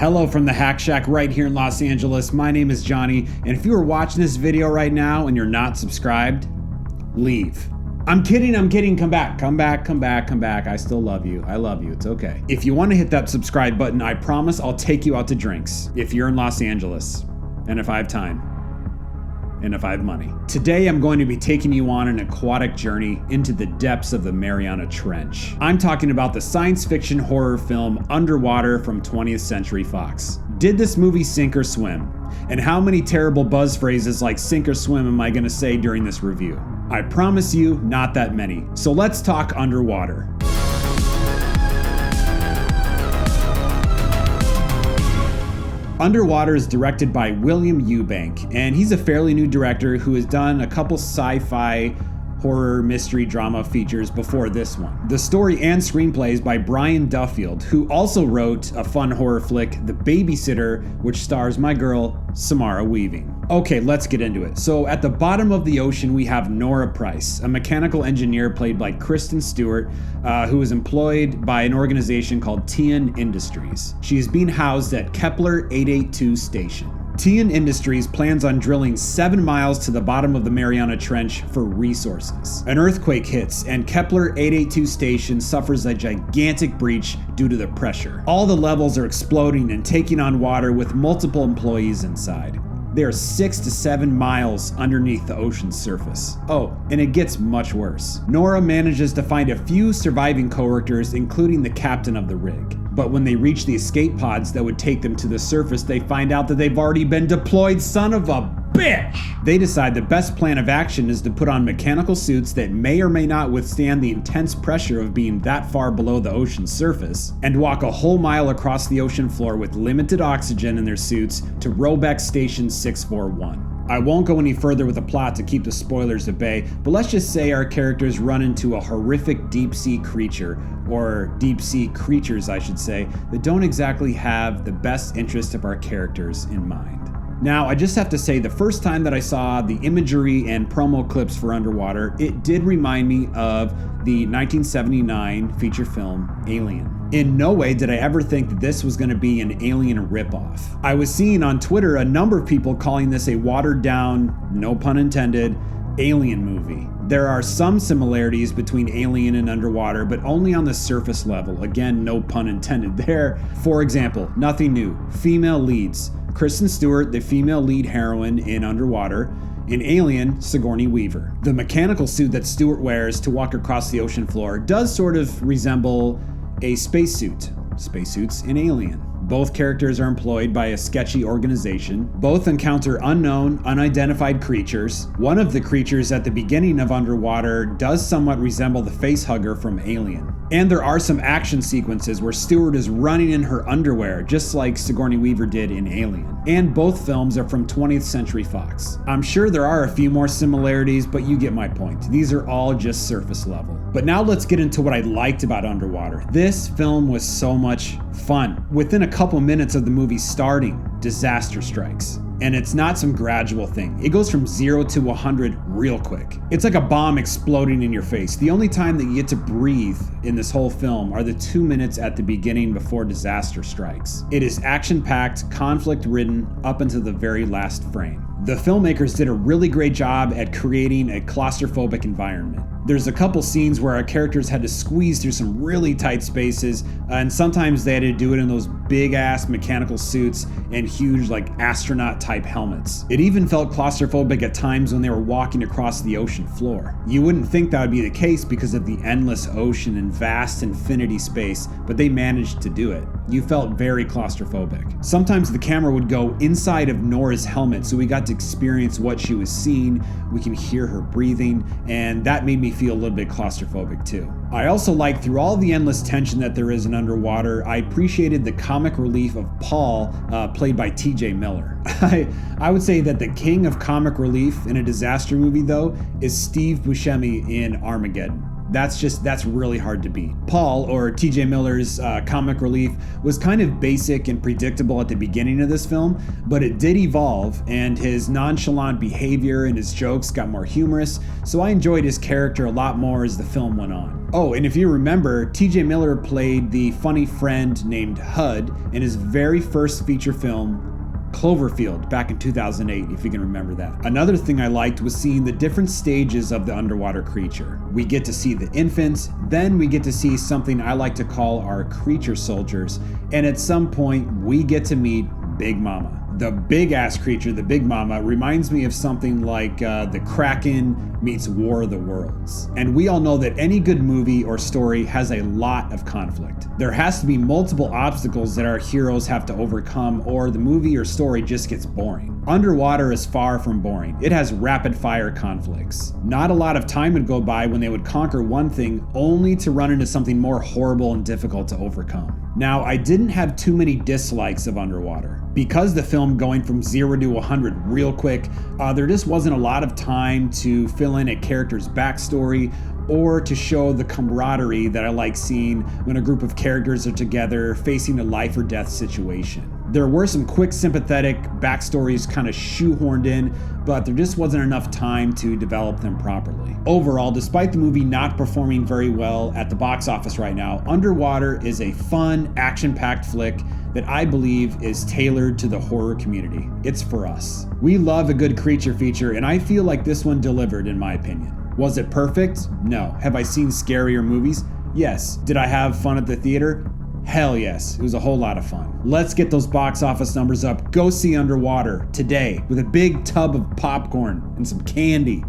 Hello from the Hack Shack right here in Los Angeles. My name is Johnny, and if you are watching this video right now and you're not subscribed, leave. I'm kidding. Come back. I still love you. I love you. It's okay. If you want to hit that subscribe button, I promise I'll take you out to drinks if you're in Los Angeles and if I have time. And if I have money. Today I'm going to be taking you on an aquatic journey into the depths of the Mariana Trench. I'm talking about the science fiction horror film Underwater from 20th Century Fox. Did this movie sink or swim? And how many terrible buzz phrases like sink or swim am I going to say during this review? I promise you, not that many. So let's talk Underwater. Underwater is directed by William Eubank, and he's a fairly new director who has done a couple sci-fi horror mystery drama features before this one. The story and screenplay is by Brian Duffield, who also wrote a fun horror flick, The Babysitter, which stars my girl, Samara Weaving. Okay, let's get into it. So at the bottom of the ocean, we have Nora Price, a mechanical engineer played by Kristen Stewart, who is employed by an organization called Tian Industries. She is being housed at Kepler 882 station. Tian Industries plans on drilling 7 miles to the bottom of the Mariana Trench for resources. An earthquake hits, and Kepler 882 station suffers a gigantic breach due to the pressure. All the levels are exploding and taking on water with multiple employees inside. They are 6 to 7 miles underneath the ocean's surface. Oh, and it gets much worse. Nora manages to find a few surviving coworkers, including the captain of the rig. But when they reach the escape pods that would take them to the surface, they find out that they've already been deployed, son of a bitch! They decide the best plan of action is to put on mechanical suits that may or may not withstand the intense pressure of being that far below the ocean's surface, and walk a whole mile across the ocean floor with limited oxygen in their suits to Robex Station 641. I won't go any further with the plot to keep the spoilers at bay, but let's just say our characters run into a horrific deep-sea creature, or deep-sea creatures I should say, that don't exactly have the best interest of our characters in mind. Now, I just have to say, the first time that I saw the imagery and promo clips for Underwater, it did remind me of the 1979 feature film Alien. In no way did I ever think that this was going to be an Alien ripoff. I was seeing on Twitter a number of people calling this a watered down, no pun intended, Alien movie. There are some similarities between Alien and Underwater, but only on the surface level. Again, no pun intended there. For example, nothing new. Female leads. Kristen Stewart, the female lead heroine in Underwater. In Alien, Sigourney Weaver. The mechanical suit that Stewart wears to walk across the ocean floor does sort of resemble a spacesuit. Spacesuits in Alien. Both characters are employed by a sketchy organization. Both encounter unknown, unidentified creatures. One of the creatures at the beginning of Underwater does somewhat resemble the facehugger from Alien. And there are some action sequences where Stewart is running in her underwear, just like Sigourney Weaver did in Alien. And both films are from 20th Century Fox. I'm sure there are a few more similarities, but you get my point. These are all just surface level. But now let's get into what I liked about Underwater. This film was so much fun. Within a couple minutes of the movie starting, disaster strikes. And it's not some gradual thing. It goes from 0 to 100 real quick. It's like a bomb exploding in your face. The only time that you get to breathe in this whole film are the 2 minutes at the beginning before disaster strikes. It is action-packed, conflict-ridden up until the very last frame. The filmmakers did a really great job at creating a claustrophobic environment. There's a couple scenes where our characters had to squeeze through some really tight spaces, and sometimes they had to do it in those big-ass mechanical suits and huge, like, astronaut-type helmets. It even felt claustrophobic at times when they were walking across the ocean floor. You wouldn't think that would be the case because of the endless ocean and vast infinity space, but they managed to do it. You felt very claustrophobic. Sometimes the camera would go inside of Nora's helmet, so we got to experience what she was seeing. We can hear her breathing, and that made me feel a little bit claustrophobic too. I also like, through all the endless tension that there is in Underwater, I appreciated the comic relief of Paul, played by T.J. Miller. I would say that the king of comic relief in a disaster movie, though, is Steve Buscemi in Armageddon. That's really hard to beat. Paul, or TJ Miller's comic relief, was kind of basic and predictable at the beginning of this film, but it did evolve, and his nonchalant behavior and his jokes got more humorous, so I enjoyed his character a lot more as the film went on. Oh, and if you remember, TJ Miller played the funny friend named Hud in his very first feature film, Cloverfield, back in 2008, if you can remember that. Another thing I liked was seeing the different stages of the underwater creature. We get to see the infants, then we get to see something I like to call our creature soldiers, and at some point we get to meet Big Mama. The big ass creature, the Big Mama, reminds me of something like the Kraken meets War of the Worlds. And we all know that any good movie or story has a lot of conflict. There has to be multiple obstacles that our heroes have to overcome, or the movie or story just gets boring. Underwater is far from boring. It has rapid fire conflicts. Not a lot of time would go by when they would conquer one thing only to run into something more horrible and difficult to overcome. Now, I didn't have too many dislikes of Underwater. Because the film going from 0 to 100 real quick, there just wasn't a lot of time to fill in a character's backstory or to show the camaraderie that I like seeing when a group of characters are together facing a life or death situation. There were some quick sympathetic backstories kind of shoehorned in, but there just wasn't enough time to develop them properly. Overall, despite the movie not performing very well at the box office right now, Underwater is a fun, action-packed flick that I believe is tailored to the horror community. It's for us. We love a good creature feature, and I feel like this one delivered, in my opinion. Was it perfect? No. Have I seen scarier movies? Yes. Did I have fun at the theater? Hell yes. It was a whole lot of fun. Let's get those box office numbers up. Go see Underwater today with a big tub of popcorn and some candy.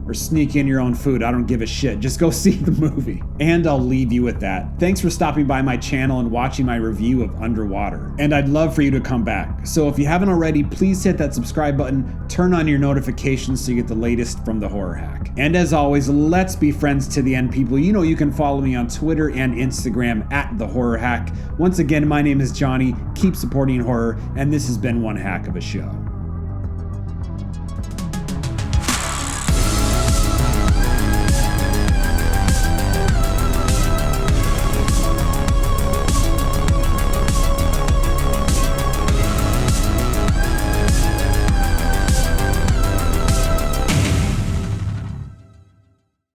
Or sneak in your own food. I don't give a shit. Just go see the movie. And I'll leave you with that. Thanks for stopping by my channel and watching my review of Underwater. And I'd love for you to come back. So if you haven't already, please hit that subscribe button, turn on your notifications so you get the latest from the Horror Hack. And as always, let's be friends to the end, people. You know you can follow me on Twitter and Instagram at The Horror Hack. Once again, my name is Johnny. Keep supporting horror, and this has been one hack of a show.